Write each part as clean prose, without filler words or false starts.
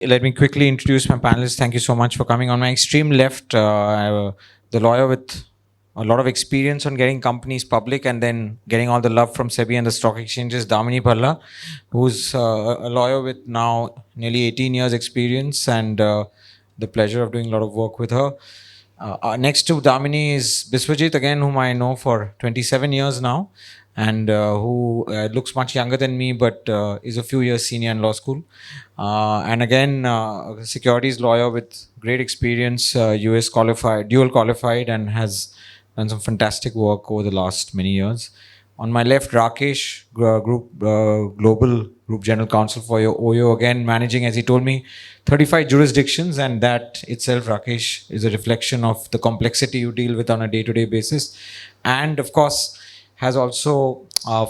Let me quickly introduce my panelists. Thank you so much for coming. On my extreme left, the lawyer with a lot of experience on getting companies public and then getting all the love from SEBI and the stock exchanges, Damini Palla, who's a lawyer with now nearly 18 years experience and the pleasure of doing a lot of work with her. Next to Damini is Biswajit, again, whom I know for 27 years now, and who looks much younger than me, but is a few years senior in law school. And again, a securities lawyer with great experience, US qualified, dual qualified, and has done some fantastic work over the last many years. On my left, Rakesh, Global Group General Counsel for your OYO, again managing, as he told me, 35 jurisdictions, and that itself, Rakesh, is a reflection of the complexity you deal with on a day-to-day basis. And of course, has also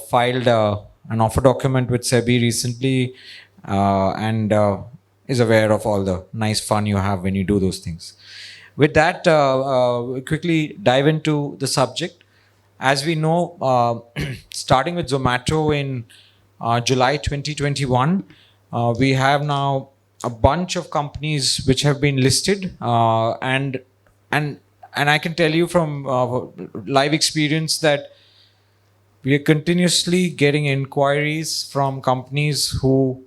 filed an offer document with SEBI recently, and is aware of all the nice fun you have when you do those things. With that, quickly dive into the subject. As we know, starting with Zomato in July 2021, we have now a bunch of companies which have been listed, and I can tell you from live experience that we are continuously getting inquiries from companies who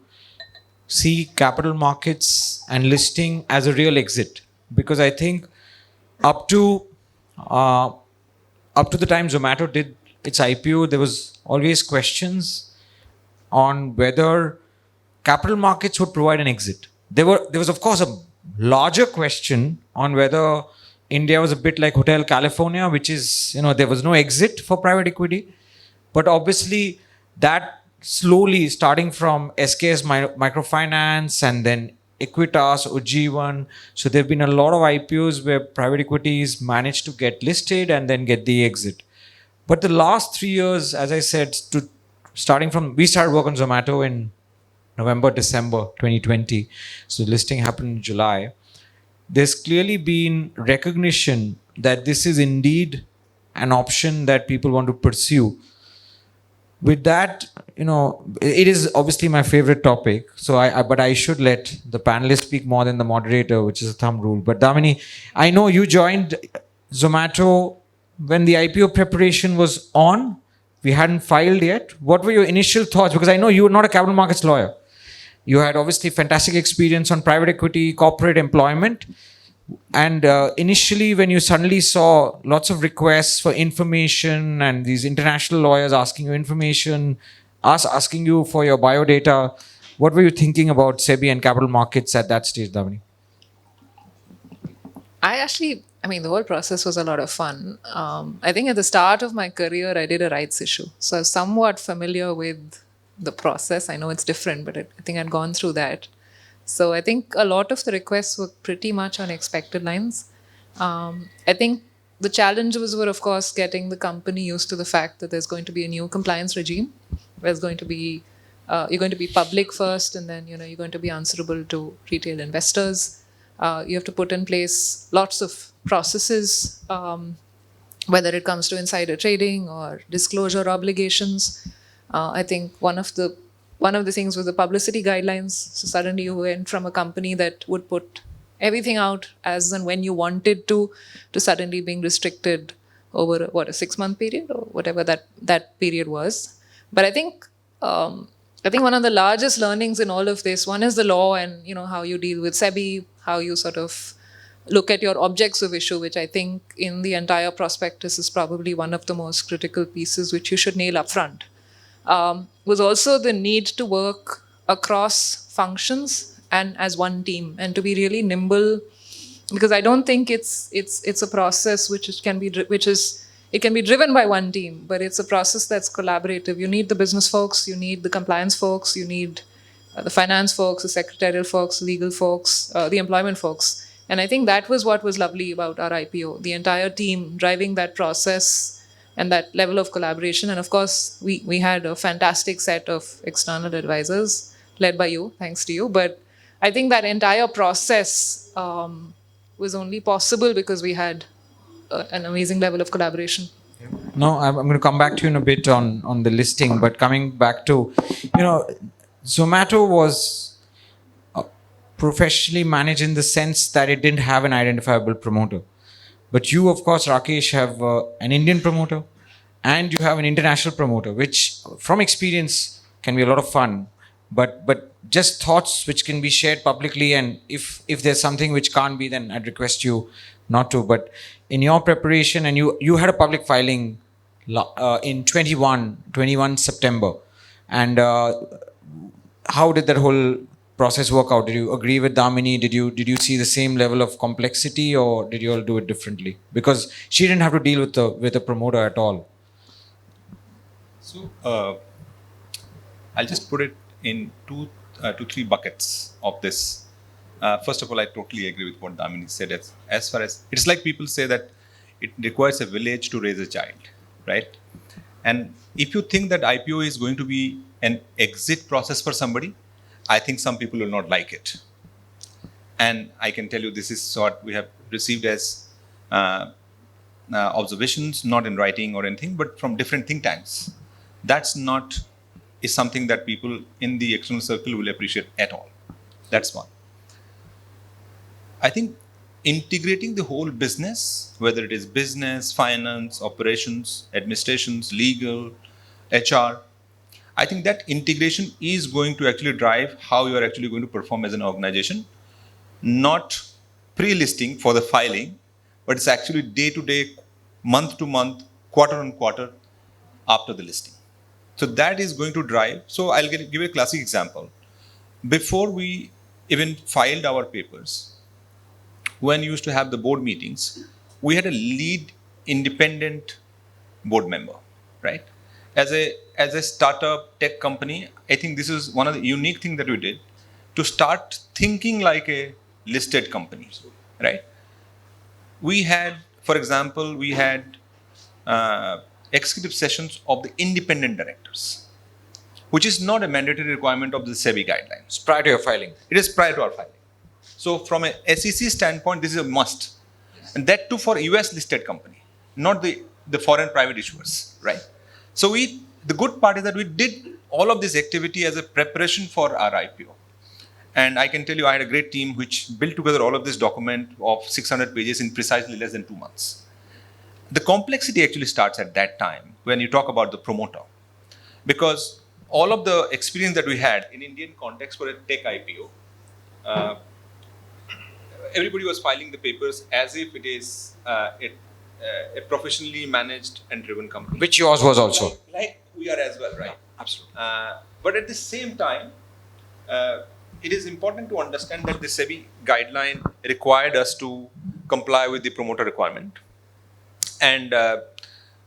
see capital markets and listing as a real exit, because I think up to the time Zomato did its IPO, there was always questions on whether capital markets would provide an exit. There was of course a larger question on whether India was a bit like Hotel California, which is, there was no exit for private equity. But obviously that slowly, starting from SKS Microfinance and then Equitas, Ujjivan. So there have been a lot of IPOs where private equities managed to get listed and then get the exit. But the last 3 years, as I said, we started work on Zomato in November, December 2020. So the listing happened in July. There's clearly been recognition that this is indeed an option that people want to pursue. With that, it is obviously my favorite topic. So but I should let the panelists speak more than the moderator, which is a thumb rule. But Damini, I know you joined Zomato when the IPO preparation was on. We hadn't filed yet. What were your initial thoughts? Because I know you were not a capital markets lawyer. You had obviously fantastic experience on private equity, corporate employment. And initially, when you suddenly saw lots of requests for information and these international lawyers asking you information, us asking you for your biodata, what were you thinking about SEBI and capital markets at that stage, Damini? The whole process was a lot of fun. I think at the start of my career, I did a rights issue. So I was somewhat familiar with the process. I know it's different, but I think I'd gone through that. So I think a lot of the requests were pretty much on expected lines. I think the challenges were, of course, getting the company used to the fact that there's going to be a new compliance regime. There's going to be, you're going to be public first, and then, you're going to be answerable to retail investors. You have to put in place lots of processes, whether it comes to insider trading or disclosure obligations. I think one of the things was the publicity guidelines. So suddenly you went from a company that would put everything out as and when you wanted to suddenly being restricted over a 6-month period or whatever that period was. But I think one of the largest learnings in all of this, one is the law and how you deal with SEBI, how you sort of look at your objects of issue, which I think in the entire prospectus is probably one of the most critical pieces which you should nail up front. Was also the need to work across functions and as one team, and to be really nimble, because I don't think it's a process it can be driven by one team, but it's a process that's collaborative. You need the business folks, you need the compliance folks, you need the finance folks, the secretarial folks, legal folks, the employment folks. And I think that was what was lovely about our IPO, the entire team driving that process and that level of collaboration. And of course, we had a fantastic set of external advisors led by you, thanks to you. But I think that entire process was only possible because we had an amazing level of collaboration. No, I'm going to come back to you in a bit on the listing, but coming back to, Zomato was professionally managed in the sense that it didn't have an identifiable promoter. But you, of course, Rakesh, have an Indian promoter and you have an international promoter, which from experience can be a lot of fun. But just thoughts which can be shared publicly, and if there's something which can't be, then I'd request you not to. But in your preparation, and you had a public filing in 21 September, and how did that whole process work out? Did you agree with Damini? Did you see the same level of complexity, or did you all do it differently? Because she didn't have to deal with the promoter at all. So I'll just put it in two to three buckets of this. First of all, I totally agree with what Damini said. As far as it's like people say that it requires a village to raise a child, right? And if you think that IPO is going to be an exit process for somebody, I think some people will not like it. And I can tell you this is what we have received as observations, not in writing or anything, but from different think tanks. That's not is something that people in the external circle will appreciate at all. That's one. I think integrating the whole business, whether it is business, finance, operations, administrations, legal, HR, I think that integration is going to actually drive how you are actually going to perform as an organization, not pre-listing for the filing, but it's actually day-to-day, month-to-month, quarter-on-quarter after the listing. So that is going to drive. So I'll give you a classic example. Before we even filed our papers, when we used to have the board meetings, we had a lead independent board member, right? As a startup tech company, I think this is one of the unique things that we did to start thinking like a listed company, right? We had, for example, executive sessions of the independent directors, which is not a mandatory requirement of the SEBI guidelines. Prior to your filing. It is prior to our filing. So from a SEC standpoint, this is a must. And that too for US listed company, not the foreign private issuers, right? So the good part is that we did all of this activity as a preparation for our IPO. And I can tell you, I had a great team which built together all of this document of 600 pages in precisely less than 2 months. The complexity actually starts at that time when you talk about the promoter. Because all of the experience that we had in Indian context for a tech IPO, everybody was filing the papers as if it is a professionally managed and driven company. Which yours was also. Like we are as well, right? Yeah, absolutely. But at the same time, it is important to understand that the SEBI guideline required us to comply with the promoter requirement. And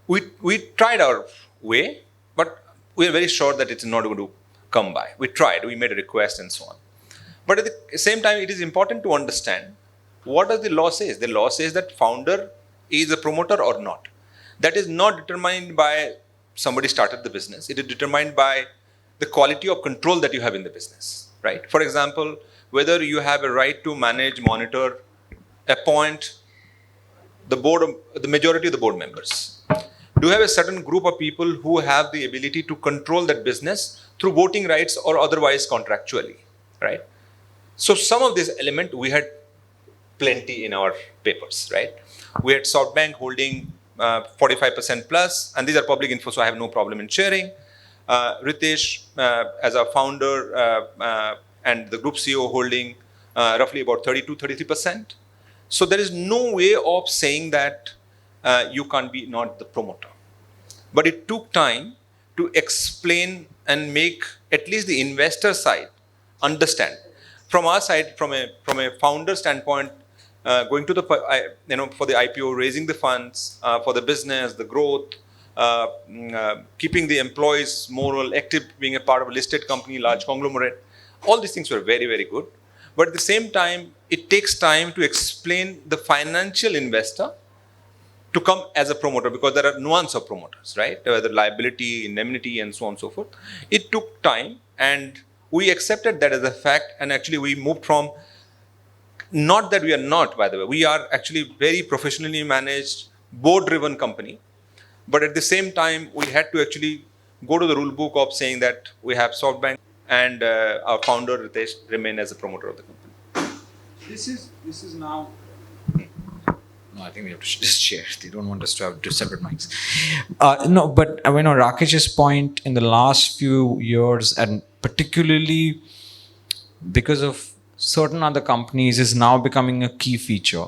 we tried our way, but we are very sure that it's not going to come by. We tried, we made a request and so on. But at the same time, it is important to understand what does the law say. The law says that founder is a promoter or not. That is not determined by somebody started the business. It is determined by the quality of control that you have in the business, right? For example, whether you have a right to manage, monitor, appoint the majority of the board members. Do you have a certain group of people who have the ability to control that business through voting rights or otherwise contractually, right? So some of this element we had plenty in our papers, right? We had SoftBank holding 45% plus, and these are public info, so I have no problem in sharing. Ritesh, as our founder and the group CEO holding roughly about 32-33%. So there is no way of saying that you can't be not the promoter. But it took time to explain and make at least the investor side understand. From our side, from a founder standpoint, going to the for the IPO, raising the funds for the business, the growth, keeping the employees moral, active, being a part of a listed company, large conglomerate, all these things were very, very good. But at the same time, it takes time to explain the financial investor to come as a promoter, because there are nuance of promoters, right? Whether liability, indemnity, and so on and so forth. It took time, and we accepted that as a fact, and actually we moved from, not that we are not, by the way, we are actually very professionally managed, board-driven company. But at the same time, we had to actually go to the rule book of saying that we have SoftBank and our founder Ritesh remain as a promoter of the company. This is now. No, I think we have to just share. They don't want us to have two separate mics. No, but Rakesh's point in the last few years, and particularly because of certain other companies, is now becoming a key feature.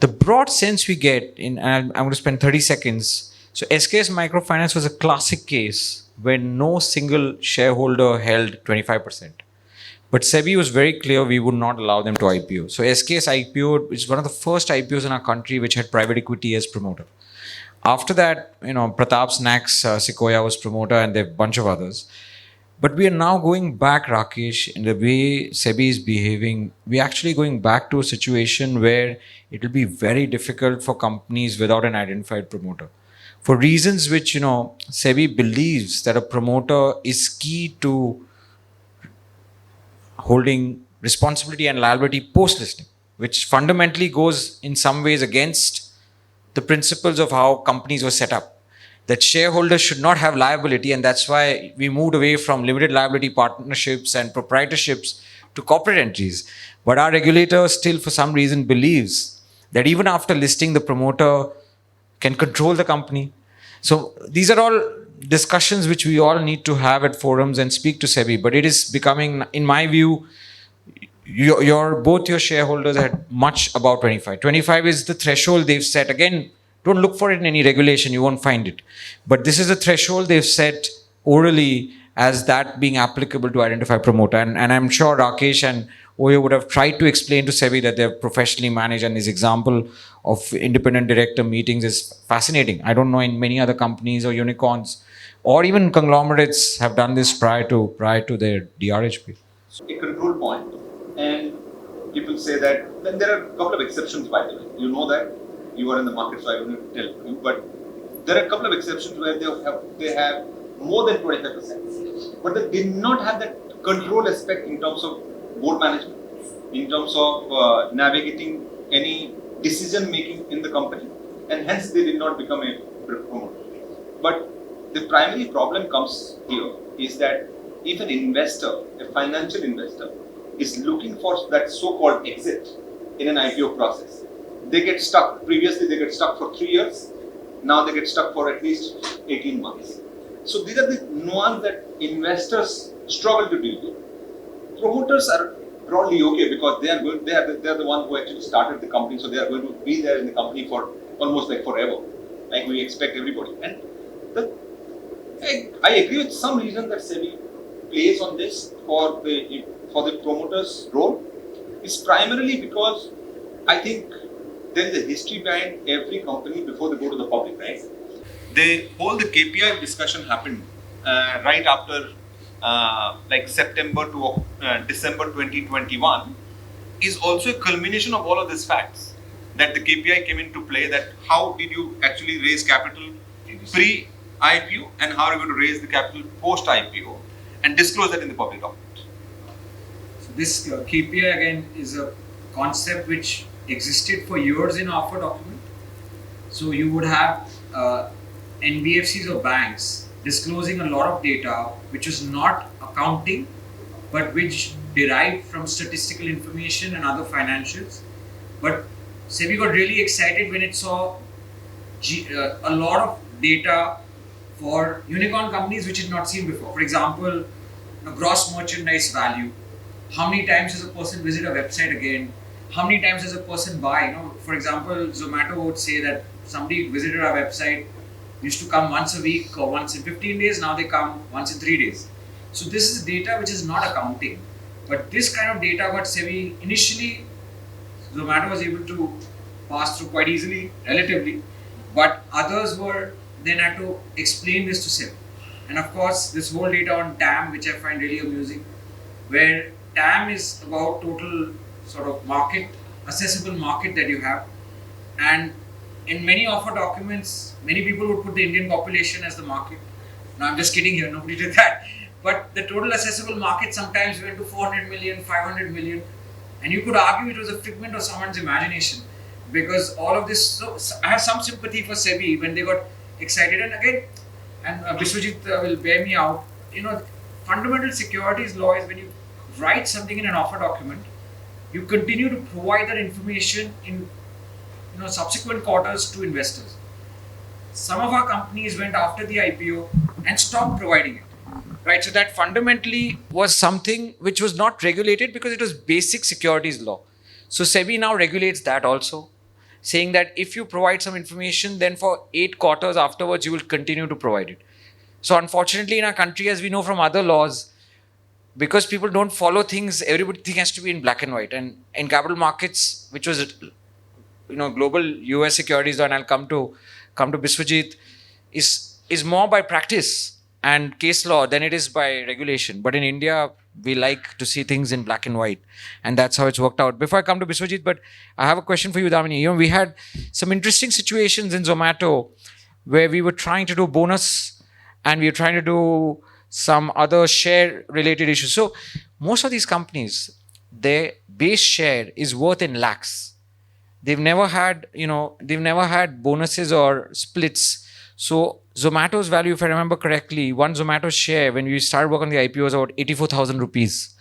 The broad sense we get in, and I'm going to spend 30 seconds. So SKS Microfinance was a classic case where no single shareholder held 25%. But SEBI was very clear we would not allow them to IPO. So SKS IPO is one of the first IPOs in our country which had private equity as promoter. After that, Pratap Snacks, Sequoia was promoter, and there are a bunch of others. But we are now going back, Rakesh, in the way SEBI is behaving. We're actually going back to a situation where it will be very difficult for companies without an identified promoter. For reasons which, SEBI believes that a promoter is key to holding responsibility and liability post-listing, which fundamentally goes in some ways against the principles of how companies were set up. That shareholders should not have liability, and that's why we moved away from limited liability partnerships and proprietorships to corporate entities. But our regulator still, for some reason, believes that even after listing, the promoter can control the company. So these are all discussions which we all need to have at forums and speak to SEBI. But it is becoming, in my view, both your shareholders had much above 25. 25 is the threshold they've set. Again, don't look for it in any regulation, you won't find it. But this is a threshold they've set orally as that being applicable to identify promoter. And I'm sure Rakesh and Oyo would have tried to explain to SEBI that they're professionally managed, and his example of independent director meetings is fascinating. I don't know in many other companies or unicorns or even conglomerates have done this prior to their DRHP. A control point, and people say that, then there are a couple of exceptions, by the way. You know that, you are in the market, so I don't need to tell you, but there are a couple of exceptions where they have more than 25%, but they did not have that control aspect in terms of board management, in terms of navigating any decision making in the company, and hence they did not become a promoter. But the primary problem comes here is that if an investor, a financial investor, is looking for that so-called exit in an IPO process, they get stuck. Previously, they get stuck for 3 years. Now they get stuck for at least 18 months. So these are the nuances that investors struggle to deal with. Promoters are broadly okay because they are the one who actually started the company, so they are going to be there in the company for almost like forever, like we expect everybody. And I agree with some reason that SEBI plays on this for the promoter's role is primarily because I think there is a history behind every company before they go to the public, right? The KPI discussion happened right after like September to December 2021 is also a culmination of all of these facts that the KPI came into play, that how did you actually raise capital pre-IPO and how are you going to raise the capital post-IPO and disclose that in the public document. So this KPI again is a concept which existed for years in offer document. So you would have NBFCs or banks disclosing a lot of data which is not accounting but which derived from statistical information and other financials. But SEBI got really excited when it saw a lot of data for unicorn companies which it had not seen before. For example, gross merchandise value. How many times does a person visit a website again? How many times does a person buy? For example, Zomato would say that somebody visited our website, used to come once a week or once in 15 days, now they come once in 3 days. So this is data which is not accounting. But this kind of data got SEBI, initially Zomato was able to pass through quite easily, relatively, but others were then had to explain this to SEBI. And of course, this whole data on TAM, which I find really amusing, where TAM is about total sort of market, accessible market that you have. And in many offer documents, many people would put the Indian population as the market. Now I'm just kidding here, nobody did that. But the total accessible market sometimes went to 400 million, 500 million. And you could argue it was a figment of someone's imagination. Because all of this, so I have some sympathy for SEBI when they got excited. And again, and Biswajit will bear me out, fundamental securities law is when you write something in an offer document, you continue to provide that information in subsequent quarters to investors. Some of our companies went after the IPO and stopped providing it. Right, so that fundamentally Was something which was not regulated because it was basic securities law. So SEBI now regulates that also, saying that if you provide some information, then for 8 quarters afterwards, you will continue to provide it. So unfortunately, in our country, as we know from other laws, because people don't follow things, everything has to be in black and white. And in capital markets, which was global US securities law, and I'll come to Biswajit, is more by practice and case law than it is by regulation. But in India, we like to see things in black and white, and that's how it's worked out. Before I come to Biswajit, but I have a question for you, Damini. We had some interesting situations in Zomato where we were trying to do bonus and we were trying to do some other share related issues. So most of these companies, their base share is worth in lakhs. They've never had bonuses or splits. So Zomato's value, if I remember correctly, one Zomato share when we started work on the IPO was about 84,000 rupees.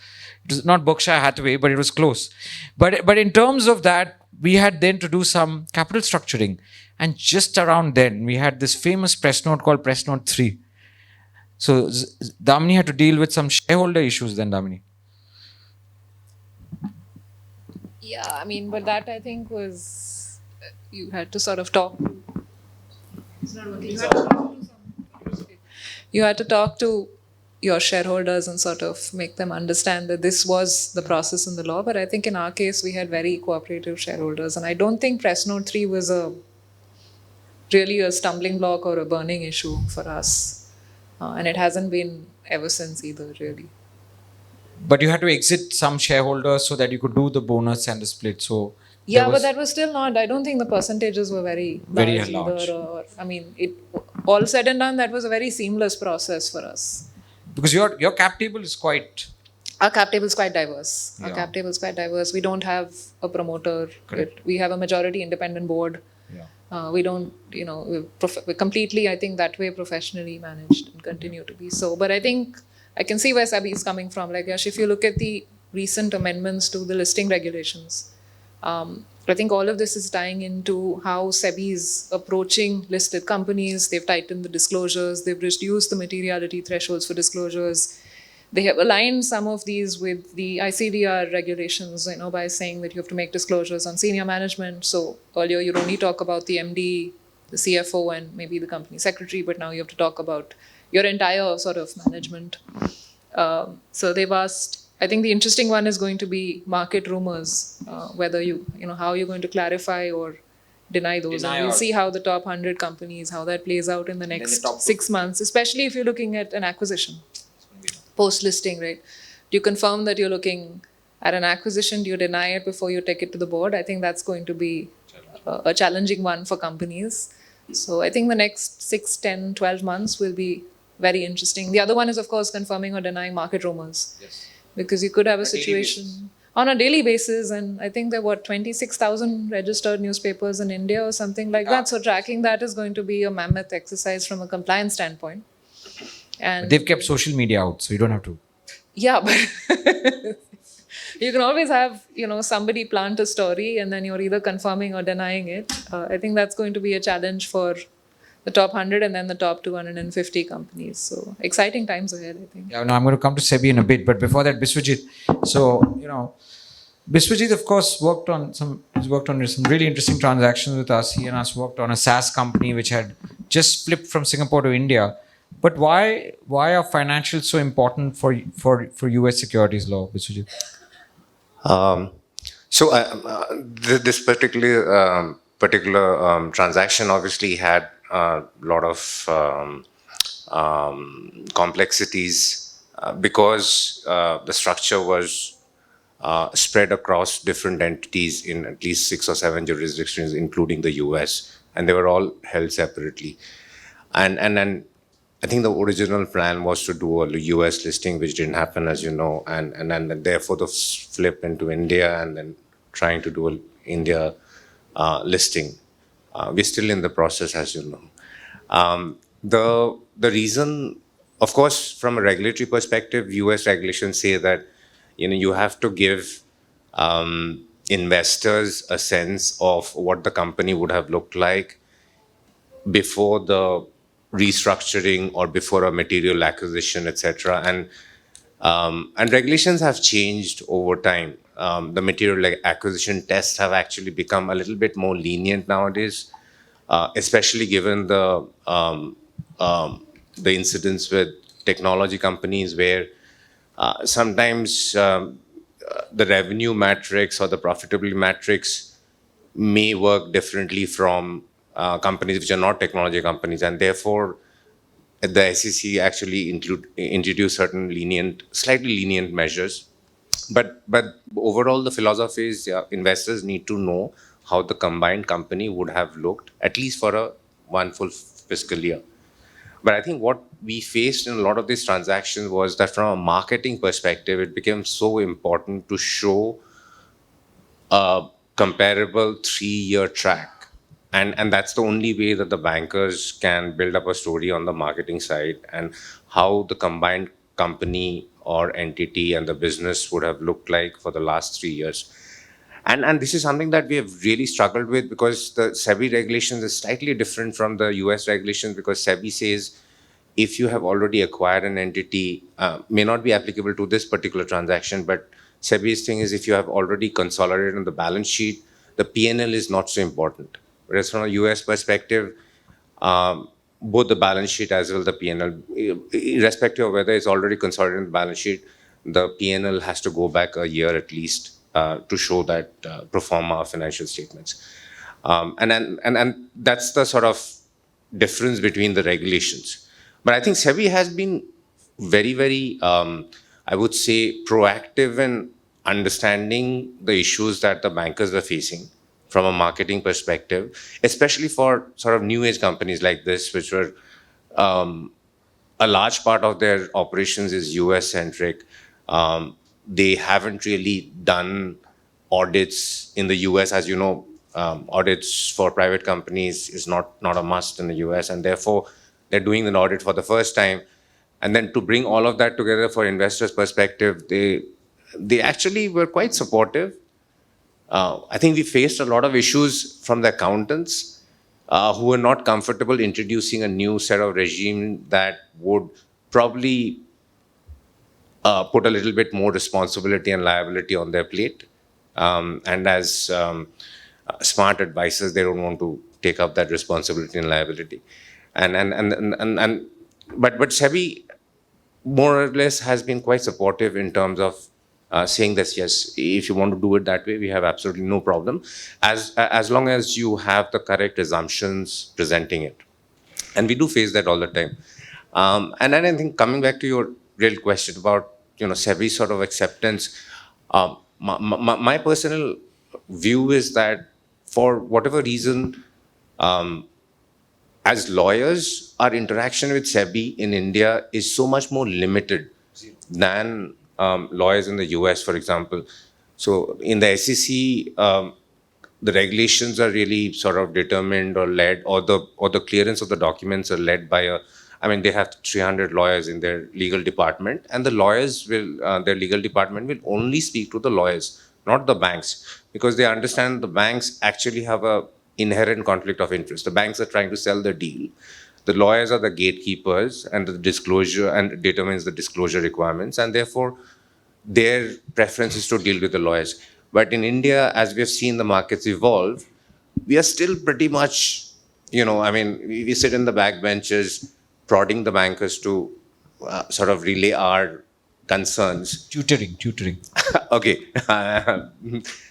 It was not Berkshire Hathaway, but it was close. But in terms of that, we had then to do some capital structuring. And just around then, we had this famous press note called Press Note 3. So Damini had to deal with some shareholder issues then, Damini. Yeah, I mean, but that I think was, you had to sort of talk. It's not working. You had to talk to your shareholders and sort of make them understand that this was the process in the law. But I think in our case, we had very cooperative shareholders. And I don't think Press Note 3 was really a stumbling block or a burning issue for us. And it hasn't been ever since either, really. But you had to exit some shareholders so that you could do the bonus and the split. So yeah, but that was still not, I don't think the percentages were very large either. I mean, it all said and done, that was a very seamless process for us. Because your cap table is quite... Our cap table is quite diverse. Yeah. Our cap table is quite diverse. We don't have a promoter. Correct. We have a majority independent board. Yeah. We don't, we're completely, I think, that way professionally managed and continue to be so. But I think I can see where SEBI is coming from. Like, Yash, if you look at the recent amendments to the listing regulations, I think all of this is tying into how SEBI is approaching listed companies. They've tightened the disclosures. They've reduced the materiality thresholds for disclosures. They have aligned some of these with the ICDR regulations, by saying that you have to make disclosures on senior management. So earlier you'd only talk about the MD, the CFO, and maybe the company secretary, but now you have to talk about your entire sort of management. So they've asked, I think the interesting one is going to be market rumors, whether how you're going to clarify or deny those. And we'll see how the top 100 companies, how that plays out in the next 6 months, especially if you're looking at an acquisition. Post-listing, right? Do you confirm that you're looking at an acquisition? Do you deny it before you take it to the board? I think that's going to be a challenging one for companies. So I think the next 6, 10, 12 months will be very interesting. The other one is, of course, confirming or denying market rumors. Yes. Because you could have a situation on a daily basis, and I think there were 26,000 registered newspapers in India or something like that. So tracking that is going to be a mammoth exercise from a compliance standpoint. And they've kept social media out, so you don't have to. Yeah, but you can always have, somebody plant a story and then you're either confirming or denying it. I think that's going to be a challenge for the top 100 and then the top 250 companies. So exciting times ahead, I think. Yeah, no, I'm going to come to SEBI in a bit, but before that, Biswajit. So, Biswajit, of course, worked on some really interesting transactions with us. He and us worked on a SaaS company which had just flipped from Singapore to India. But why are financials so important for US securities law, Biswajit? This particular transaction obviously had a lot of complexities because the structure was spread across different entities in at least 6 or 7 jurisdictions, including the US, and they were all held separately. And then I think the original plan was to do a US listing, which didn't happen, as you know, and then therefore the flip into India and then trying to do an India listing. We're still in the process, as you know. The reason, of course, from a regulatory perspective, US regulations say that you have to give investors a sense of what the company would have looked like before the restructuring or before a material acquisition, etc. And regulations have changed over time. The material acquisition tests have actually become a little bit more lenient nowadays, especially given the incidents with technology companies where sometimes the revenue matrix or the profitability matrix may work differently from companies which are not technology companies, and therefore the SEC actually introduce certain slightly lenient measures. But overall, the philosophy is investors need to know how the combined company would have looked at least for one full fiscal year. But I think what we faced in a lot of these transactions was that from a marketing perspective, it became so important to show a comparable 3-year track. And that's the only way that the bankers can build up a story on the marketing side and how the combined company or entity and the business would have looked like for the last 3 years. And this is something that we have really struggled with because the SEBI regulations is slightly different from the US regulations, because SEBI says if you have already acquired an entity, may not be applicable to this particular transaction, but SEBI's thing is if you have already consolidated on the balance sheet, the P&L is not so important. Whereas from a US perspective, both the balance sheet as well as the P&L, irrespective of whether it's already consolidated in the balance sheet, the P&L has to go back a year at least to show that pro forma financial statements. And that's the sort of difference between the regulations. But I think SEBI has been very, very, I would say, proactive in understanding the issues that the bankers are facing from a marketing perspective, especially for sort of new age companies like this, which were a large part of their operations is US centric. They haven't really done audits in the US. As you know, audits for private companies is not a must in the US, and therefore they're doing an audit for the first time. And then to bring all of that together for investors' perspective, they actually were quite supportive. I think we faced a lot of issues from the accountants who were not comfortable introducing a new set of regime that would probably put a little bit more responsibility and liability on their plate. And as smart advisors, they don't want to take up that responsibility and liability. But SEBI more or less has been quite supportive in terms of saying that, yes, if you want to do it that way, we have absolutely no problem, as long as you have the correct assumptions presenting it. And we do face that all the time. And then I think coming back to your real question about SEBI sort of acceptance, my personal view is that for whatever reason, as lawyers, our interaction with SEBI in India is so much more limited than lawyers in the US, for example. So in the SEC, the regulations are really sort of determined or led, or the clearance of the documents are led by they have 300 lawyers in their legal department, and the lawyers their legal department will only speak to the lawyers, not the banks, because they understand the banks actually have a inherent conflict of interest. The banks are trying to sell the deal. The lawyers are the gatekeepers and the disclosure, and determines the disclosure requirements, and therefore their preference is to deal with the lawyers. But in India, as we have seen the markets evolve, we are still pretty much, we sit in the back benches prodding the bankers to sort of relay our concerns. Tutoring. Okay.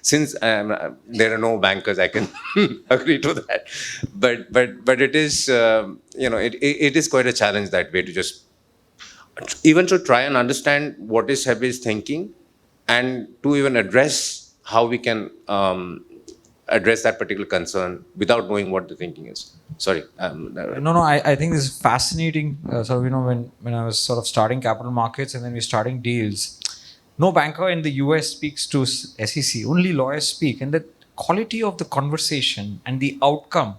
Since there are no bankers, I can agree to that. But it is, it is quite a challenge that way to just, even to try and understand what is SEBI's thinking, and to even address how we can address that particular concern without knowing what the thinking is. Sorry. No, I think this is fascinating. When I was sort of starting capital markets and then we're starting deals, no banker in the US speaks to SEC, only lawyers speak. And the quality of the conversation and the outcome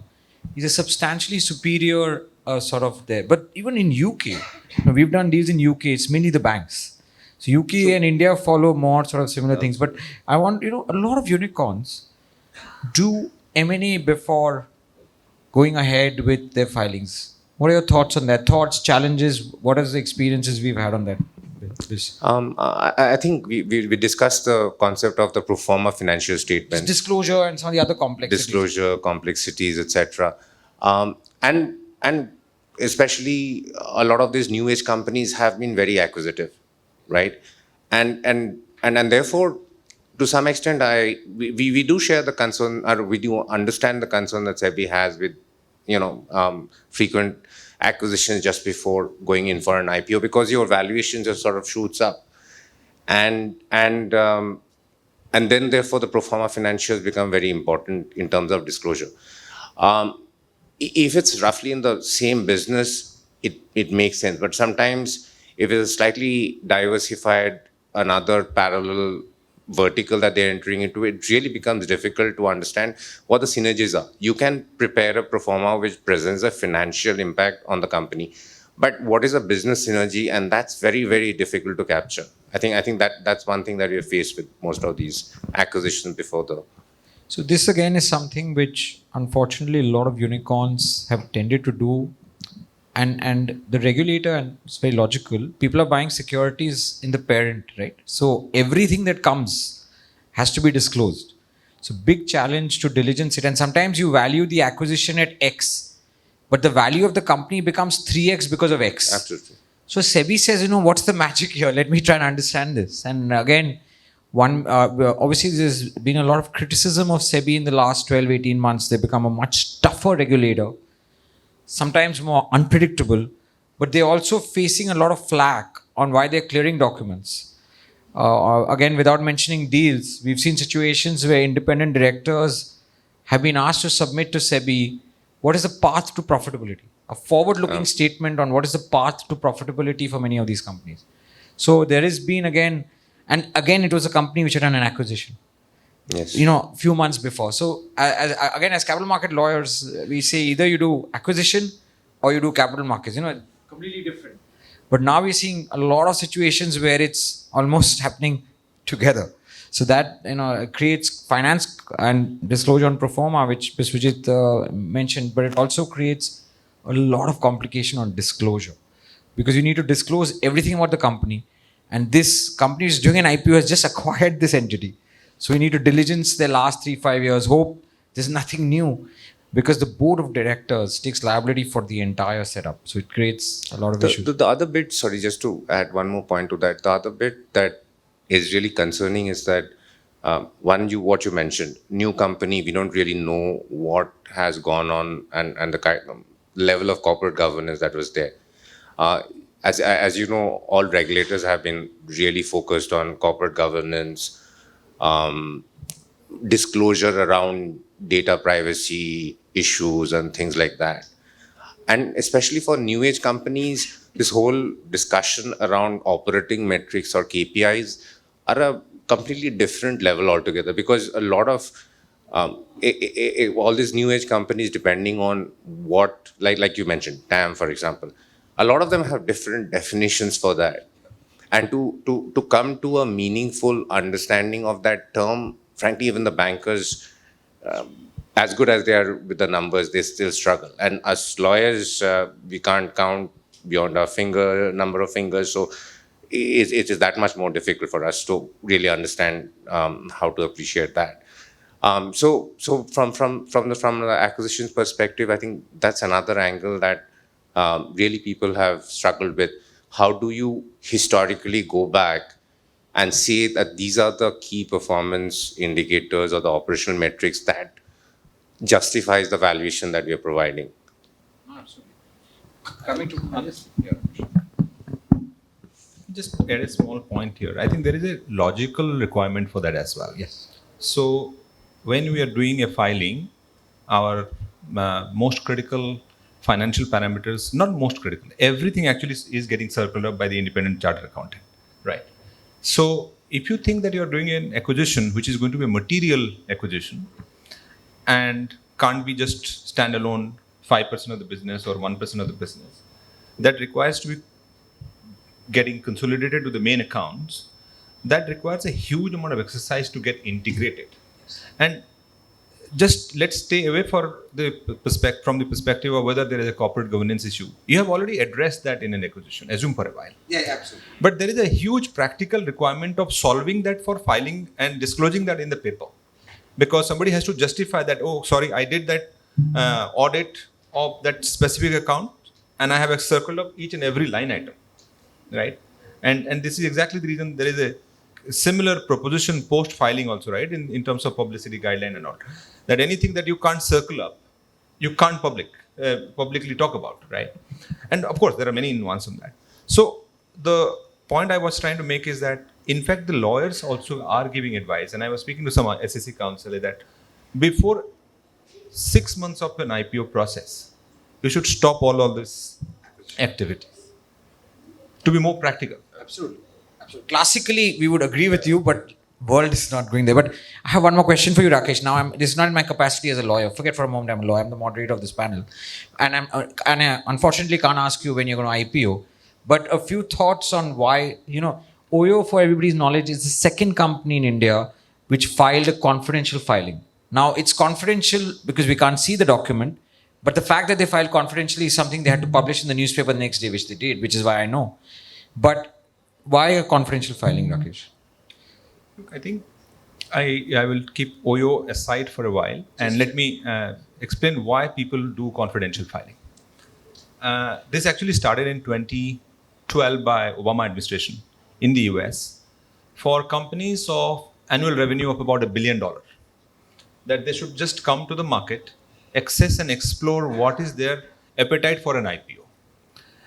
is a substantially superior sort of there. But even in UK, we've done deals in UK, it's mainly the banks. So UK and India follow more sort of similar things. But I want, a lot of unicorns do M&A before going ahead with their filings. What are your thoughts on that? Thoughts, challenges, what are the experiences we've had on that? I think we discussed the concept of the pro forma financial statements. Disclosure and some of the other complexities. Disclosure, complexities, etc. And especially a lot of these new age companies have been very acquisitive, right? And therefore, to some extent, we do share the concern, or we do understand the concern that SEBI has with, frequent acquisitions just before going in for an IPO, because your valuation just sort of shoots up, and then therefore the pro forma financials become very important in terms of disclosure. If it's roughly in the same business, it makes sense. But sometimes if it's slightly diversified, another parallel vertical that they're entering into, it really becomes difficult to understand what the synergies are. You can prepare a pro forma which presents a financial impact on the company, but what is a business synergy? And that's very, very difficult to capture. I think that's one thing that we're faced with most of these acquisitions before the. So this again is something which unfortunately a lot of unicorns have tended to do. And the regulator, and it's very logical, people are buying securities in the parent, right? So everything that comes has to be disclosed. So big challenge to diligence it. And sometimes you value the acquisition at X, but the value of the company becomes 3X because of X. Absolutely. So SEBI says, what's the magic here? Let me try and understand this. And again, obviously there's been a lot of criticism of SEBI in the last 12, 18 months. They've become a much tougher regulator, sometimes more unpredictable, but they're also facing a lot of flack on why they're clearing documents. Again, without mentioning deals, we've seen situations where independent directors have been asked to submit to SEBI what is the path to profitability, a forward-looking statement on what is the path to profitability for many of these companies. So there has been again, it was a company which had done an acquisition. Yes. Few months before. So as capital market lawyers, we say either you do acquisition or you do capital markets, completely different. But now we're seeing a lot of situations where it's almost happening together. So that, creates finance and disclosure on pro forma, which Biswajit mentioned, but it also creates a lot of complication on disclosure, because you need to disclose everything about the company. And this company is doing an IPO, has just acquired this entity. So we need to diligence their last 3-5 years, hope there's nothing new, because the board of directors takes liability for the entire setup. So it creates a lot of issues. The other bit, sorry, just to add one more point to that, the other bit that is really concerning is that, what you mentioned, new company, we don't really know what has gone on and the kind of level of corporate governance that was there. As you know, all regulators have been really focused on corporate governance, disclosure around data privacy issues and things like that. And especially for new age companies, this whole discussion around operating metrics or KPIs are a completely different level altogether, because a lot of all these new age companies, depending on what, like you mentioned, TAM, for example, a lot of them have different definitions for that. And to come to a meaningful understanding of that term, frankly, even the bankers, as good as they are with the numbers, they still struggle. And us lawyers, we can't count beyond our number of fingers. So it is that much more difficult for us to really understand how to appreciate that. So from the acquisitions perspective, I think that's another angle that really people have struggled with. How do you historically go back and say that these are the key performance indicators or the operational metrics that justifies the valuation that we are providing? Absolutely. Coming to just add a small point here. I think there is a logical requirement for that as well. Yes. So when we are doing a filing, our most critical financial parameters, not most critical, everything actually is getting circled up by the independent chartered accountant, right? So if you think that you're doing an acquisition, which is going to be a material acquisition and can't be just standalone 5% of the business or 1% of the business, that requires to be getting consolidated to the main accounts, that requires a huge amount of exercise to get integrated. And just let's stay away from the perspective of whether there is a corporate governance issue. You have already addressed that in an acquisition, assume for a while. Yeah, absolutely. But there is a huge practical requirement of solving that for filing and disclosing that in the paper. Because somebody has to justify that, oh, sorry, I did that audit of that specific account and I have a circle of each and every line item, right? And this is exactly the reason there is a similar proposition post-filing also, right, in terms of publicity guideline and all, that anything that you can't circle up, you can't publicly talk about, right? And of course, there are many nuances on that. So the point I was trying to make is that, in fact, the lawyers also are giving advice, and I was speaking to some SEC counsel that before 6 months of an IPO process, you should stop all this activity to be more practical. Absolutely. Classically, we would agree with you, but world is not going there. But I have one more question for you, Rakesh. Now, this is not in my capacity as a lawyer. Forget for a moment I'm a lawyer. I'm the moderator of this panel. And I unfortunately can't ask you when you're going to IPO. But a few thoughts on why, Oyo, for everybody's knowledge, is the second company in India which filed a confidential filing. Now, it's confidential because we can't see the document. But the fact that they filed confidentially is something they had to publish in the newspaper the next day, which they did, which is why I know. But why a confidential filing, Rakesh? Look, I think I will keep Oyo aside for a while and let me explain why people do confidential filing. This actually started in 2012 by Obama administration in the US for companies of annual revenue of about $1 billion, that they should just come to the market, access and explore what is their appetite for an IPO.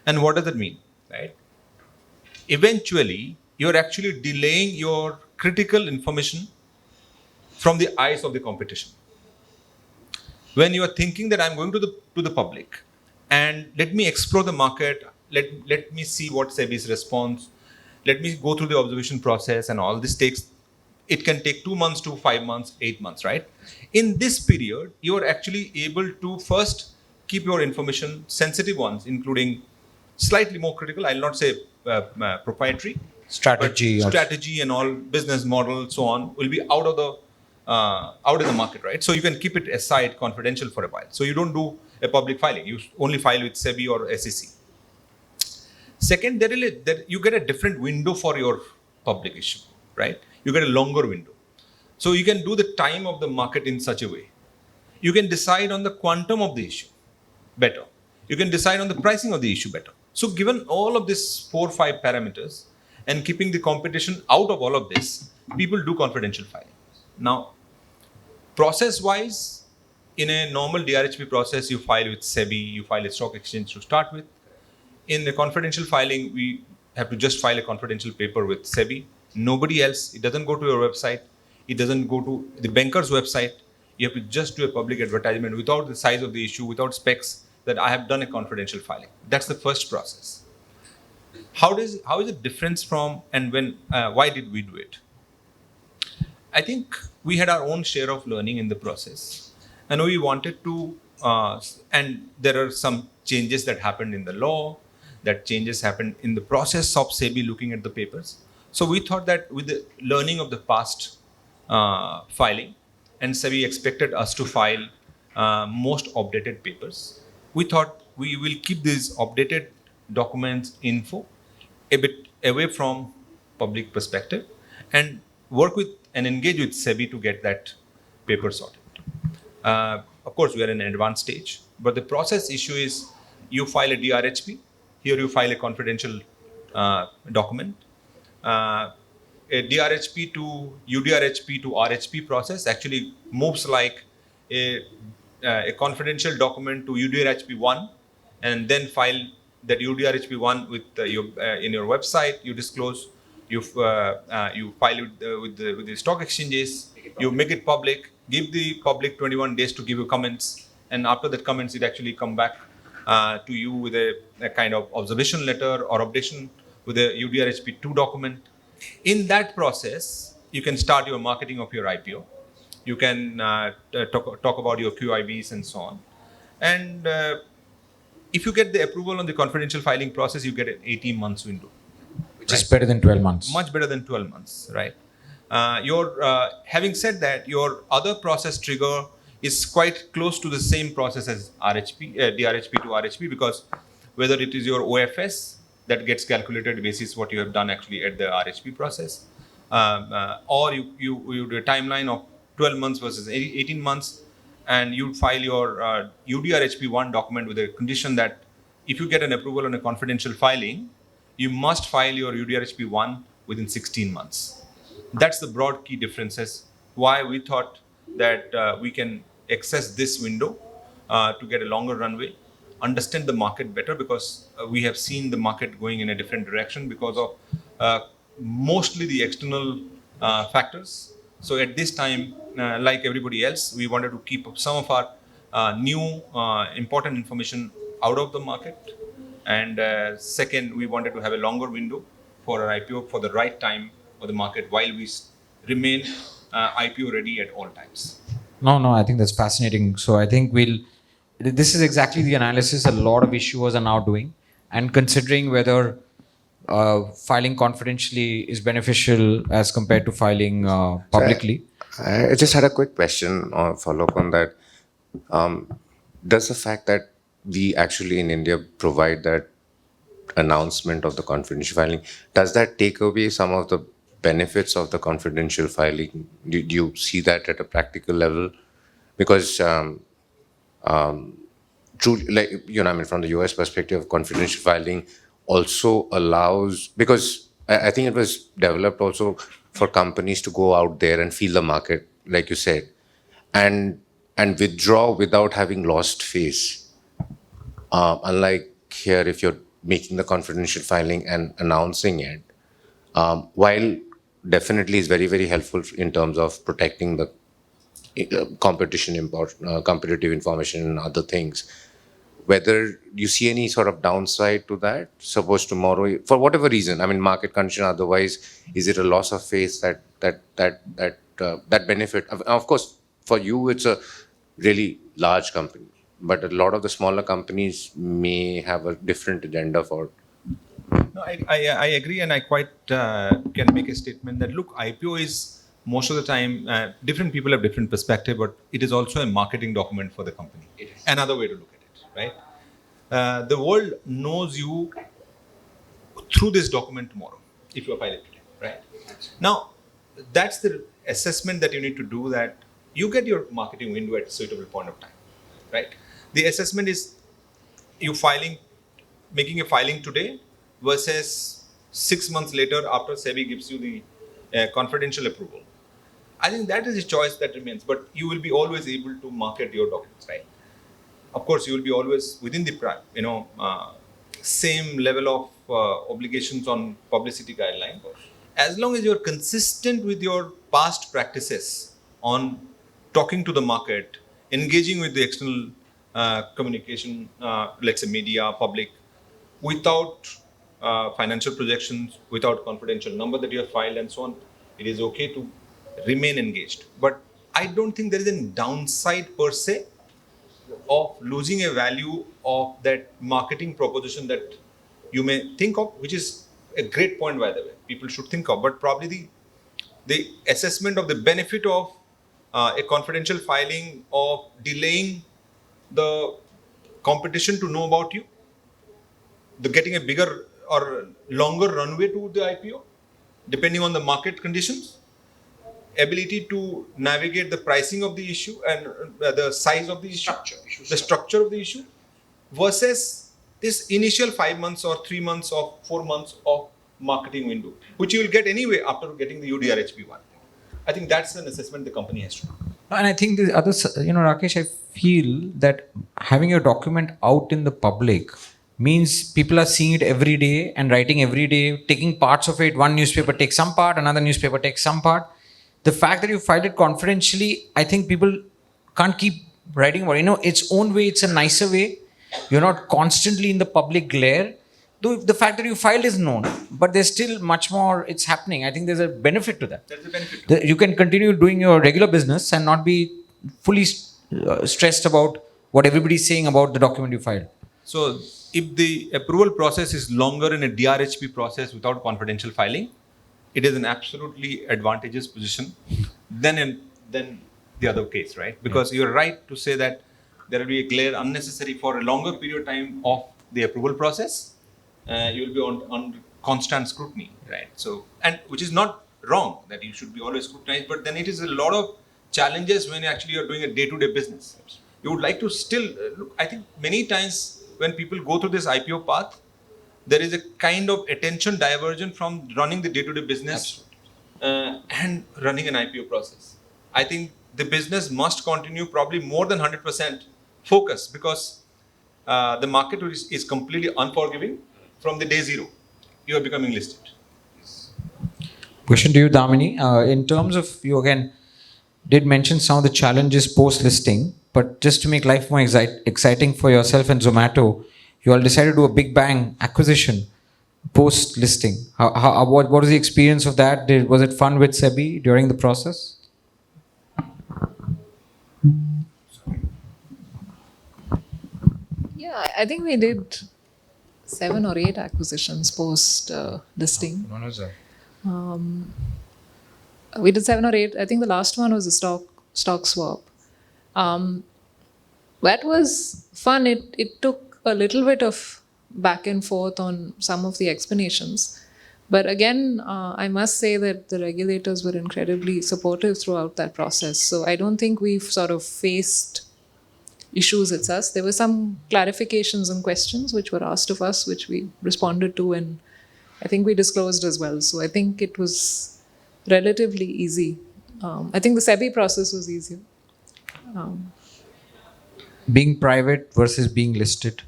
And what does that mean, right? Eventually, you're actually delaying your critical information from the eyes of the competition. When you are thinking that I'm going to the public and let me explore the market, let me see what SEBI's response, let me go through the observation process and all this it can take 2 months to 5 months, 8 months, right? In this period, you are actually able to first keep your information, sensitive ones, including slightly more critical, I'll not say proprietary, strategy and all, business model, so on, will be out of the market, right? So you can keep it aside, confidential for a while. So you don't do a public filing. You only file with SEBI or SEC. Second, you get a different window for your public issue, right? You get a longer window. So you can do the time of the market in such a way. You can decide on the quantum of the issue better. You can decide on the pricing of the issue better. So given all of these 4 or 5 parameters and keeping the competition out of all of this, people do confidential filing. Now, process-wise, in a normal DRHP process, you file with SEBI, you file a stock exchange to start with. In the confidential filing, we have to just file a confidential paper with SEBI. Nobody else. It doesn't go to your website. It doesn't go to the banker's website. You have to just do a public advertisement without the size of the issue, without specs, that I have done a confidential filing. That's the first process. How is it different from, and why did we do it? I think we had our own share of learning in the process. And we wanted to, and there are some changes that happened in the law, that changes happened in the process of SEBI looking at the papers. So we thought that with the learning of the past filing, and SEBI expected us to file most updated papers, we thought we will keep these updated documents info a bit away from public perspective and work with and engage with SEBI to get that paper sorted. Of course, we are in an advanced stage, but the process issue is you file a DRHP. Here you file a confidential document. A DRHP to UDRHP to RHP process actually moves like a confidential document to UDRHP 1 and then file that UDRHP 1 with in your website. You disclose, you file with the stock exchanges, you make it public, give the public 21 days to give you comments, and after that comments, it actually come back to you with a kind of observation letter or updation with a UDRHP 2 document. In that process, you can start your marketing of your IPO. You can talk about your QIBs and so on. And if you get the approval on the confidential filing process, you get an 18 months window. Just better than 12 months. Much better than 12 months, right? Having said that, your other process trigger is quite close to the same process as RHP, DRHP to RHP, because whether it is your OFS that gets calculated basis what you have done actually at the RHP process, or you do a timeline of 12 months versus 18 months, and you file your UDRHP1 document with a condition that if you get an approval on a confidential filing, you must file your UDRHP1 within 16 months. That's the broad key differences why we thought that we can access this window to get a longer runway, understand the market better, because we have seen the market going in a different direction because of mostly the external factors. So at this time, like everybody else, we wanted to keep some of our new important information out of the market. And second, we wanted to have a longer window for our IPO for the right time for the market while we remain IPO ready at all times. No, I think that's fascinating. So I think this is exactly the analysis a lot of issuers are now doing, and considering whether filing confidentially is beneficial as compared to filing publicly. I just had a quick question or follow up on that. Does the fact that we actually in India provide that announcement of the confidential filing, does that take away some of the benefits of the confidential filing? Do you see that at a practical level? Because truly, like, I mean, from the US perspective, confidential filing also allows, because I think it was developed also for companies to go out there and feel the market, like you said, and withdraw without having lost face. Unlike here, if you're making the confidential filing and announcing it, while definitely is very, very helpful in terms of protecting the competitive information and other things, whether you see any sort of downside to that. Suppose tomorrow, for whatever reason, I mean, market condition, otherwise, is it a loss of face that benefit? Of course, for you, it's a really large company, but a lot of the smaller companies may have a different agenda for. No, I agree, and I quite can make a statement that, look, IPO is most of the time, different people have different perspective, but it is also a marketing document for the company. Another way to look at it, right? The world knows you through this document tomorrow, if you file it today, right? Now, that's the assessment that you need to do, that you get your marketing window at a suitable point of time, right? The assessment is you making a filing today versus 6 months later after SEBI gives you the confidential approval. I think that is a choice that remains, but you will be always able to market your documents, right? Of course, you will be always within the same level of obligations on publicity guideline. As long as you're consistent with your past practices on talking to the market, engaging with the external communication, let's say media, public, without financial projections, without confidential number that you have filed and so on, it is okay to remain engaged. But I don't think there is a downside per se of losing a value of that marketing proposition that you may think of, which is a great point, by the way, people should think of. But probably the assessment of the benefit of a confidential filing, of delaying the competition to know about you, the getting a bigger or longer runway to the IPO, depending on the market conditions, ability to navigate the pricing of the issue and the size of the issue, the structure of the issue, versus this initial 5 months or 3 months or 4 months of marketing window, which you will get anyway after getting the UDRHP1. I think that's an assessment the company has to do. And I think the other, Rakesh, I feel that having your document out in the public means people are seeing it every day and writing every day, taking parts of it. One newspaper takes some part, another newspaper takes some part. The fact that you filed it confidentially, I think people can't keep writing about it. Its own way, it's a nicer way. You're not constantly in the public glare. Though the fact that you filed is known, but there's still much more, it's happening. I think there's a benefit to that. There's a benefit. You can continue doing your regular business and not be fully stressed about what everybody's saying about the document you filed. So if the approval process is longer in a DRHP process without confidential filing, it is an absolutely advantageous position than the other case, right? Because you're right to say that there will be a glare unnecessary for a longer period of time of the approval process. You will be on constant scrutiny, right? So, and which is not wrong that you should be always scrutinized, but then it is a lot of challenges when actually you're doing a day-to-day business. You would like to still look. I think many times when people go through this IPO path, there is a kind of attention diversion from running the day-to-day business and running an IPO process. I think the business must continue probably more than 100% focus, because the market is completely unforgiving from the day zero. You are becoming listed. Question to you, Damini. In terms of, you again did mention some of the challenges post-listing, but just to make life more exciting for yourself and Zomato, you all decided to do a big bang acquisition post-listing. What was the experience of that? Was it fun with SEBI during the process? Yeah, I think we did 7 or 8 acquisitions post listing. No, sir. We did 7 or 8. I think the last one was a stock swap. That was fun. It took a little bit of back and forth on some of the explanations. But again, I must say that the regulators were incredibly supportive throughout that process. So I don't think we've sort of faced issues with us. There were some clarifications and questions which were asked of us, which we responded to, and I think we disclosed as well. So I think it was relatively easy. I think the SEBI process was easier. Being private versus being listed.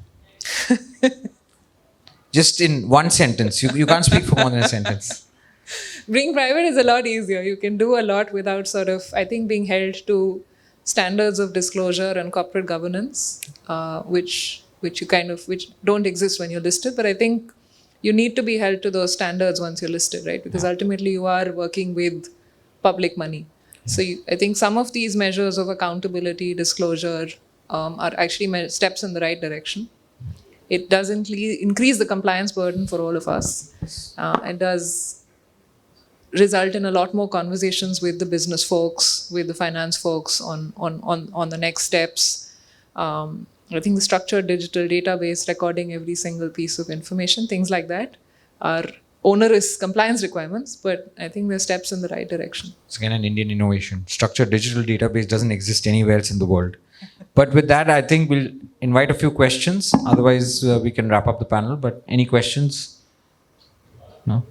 Just in one sentence. You can't speak for more than a sentence. Being private is a lot easier. You can do a lot without sort of, I think, being held to standards of disclosure and corporate governance, which don't exist when you're listed. But I think you need to be held to those standards once you're listed, right? Because ultimately you are working with public money. So I think some of these measures of accountability, disclosure, are actually steps in the right direction. It does increase the compliance burden for all of us. It does result in a lot more conversations with the business folks, with the finance folks on the next steps. I think the structured digital database recording every single piece of information, things like that, are onerous compliance requirements, but I think they're steps in the right direction. It's again an Indian innovation. Structured digital database doesn't exist anywhere else in the world. But with that, I think we'll invite a few questions. Otherwise, we can wrap up the panel. But any questions? No?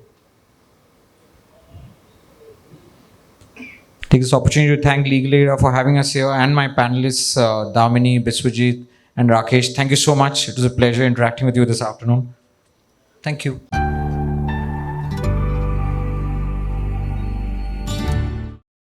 Take this opportunity to thank Legal Era for having us here, and my panelists, Damini, Biswajit, and Rakesh. Thank you so much. It was a pleasure interacting with you this afternoon. Thank you.